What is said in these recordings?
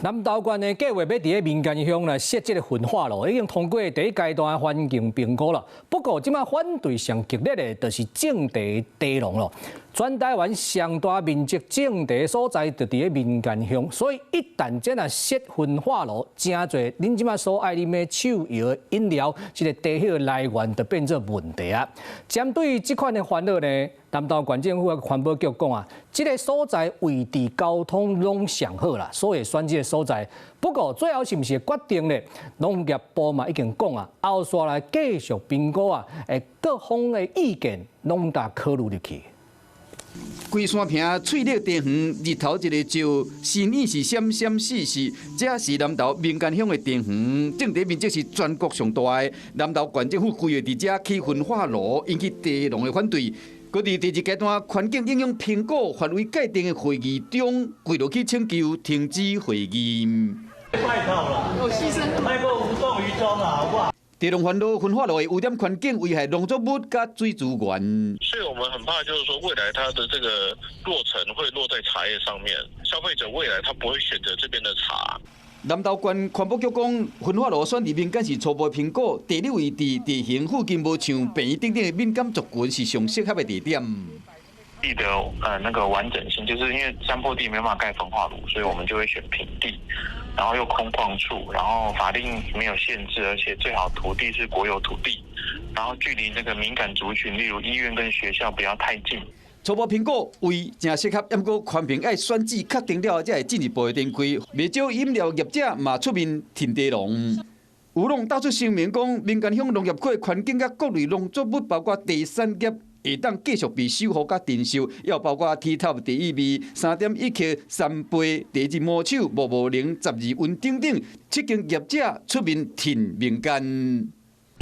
南投县的计划要伫咧民间乡来设这个焚化炉，已经通过第一阶段的环境评估了。不过，即摆反对上激烈的，就是种地地农咯。全台湾上大面积种地所在，就伫咧民间乡，所以一旦真啊设焚化炉，真侪恁即摆所爱啉的手摇饮料，这个地迄个来源就变做问题啊。针对这款的烦恼呢，南投县政府的环保局讲啊，这个所在位置交通拢上好啦，所以选这个所在。不过最后是毋是决定咧？农业部嘛已经讲啊，后续来继续评估啊，各方的意见拢得考虑入去。规山坪翠绿地园，日头一个照，身影是闪闪烁烁。这是南投民间乡的地园，种地面积是全国上大的。南投县政府规划伫这起焚化炉，引起地农的反对。搁伫第二阶段环境影响评估范围界定的会议中，跪落去请求停止会议。太好了，有牺牲，太过无动于衷了，好不好？地农烦恼焚化炉的污染环境，危害农作物甲水资源。所以我们很怕，就是说未来它的这个落成会落在茶叶上面，消费者未来他不会选择这边的茶。南投县环保局讲，焚化炉选伫民间是初步评估，地理位置、地形附近无像病院等等的敏感族群是上适合的地点。地的那个完整性，就是因为山坡地没办法盖焚化炉，所以我们就会选平地，然后又空旷处，然后法令没有限制，而且最好土地是国有土地，然后距离那个敏感族群，例如医院跟学校不要太近。初步评估为正适合，不过环评要选址确定了，才会进一步的展开。未少饮料业者嘛出面挺地农。有农打出声明讲，民间乡农业区的环境甲各类农作物，包括地产业，会当继续被守护甲珍守，也包括铁塔、第一味、3.1克、三杯、第二魔手、550、12温等等，7间业者出面挺民间。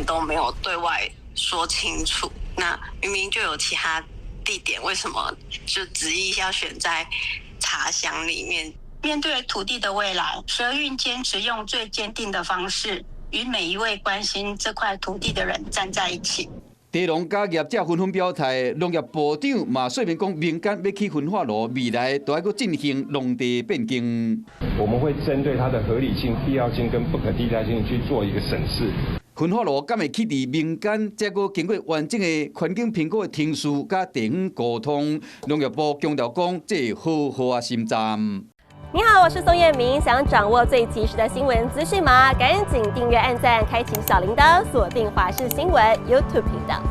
都没有对外说清楚，那明明就有其他地点，为什么就执意要选在茶乡里面？面对土地的未来，蛇运坚持用最坚定的方式，与每一位关心这块土地的人站在一起。地农甲业者纷纷表态，农业部长嘛说明讲，民间要起焚化炉，未来都要进行农地变更。我们会针对它的合理性、必要性跟不可替代性去做一个审视。焚化炉敢会起伫民间，再过经过完整的环境评估的程序甲地方沟通，农业部强调讲，这好好啊心站。你好，我是宋彦明。想掌握最及时的新闻资讯吗？赶紧订阅、按赞、开启小铃铛，锁定华视新闻 YouTube 频道。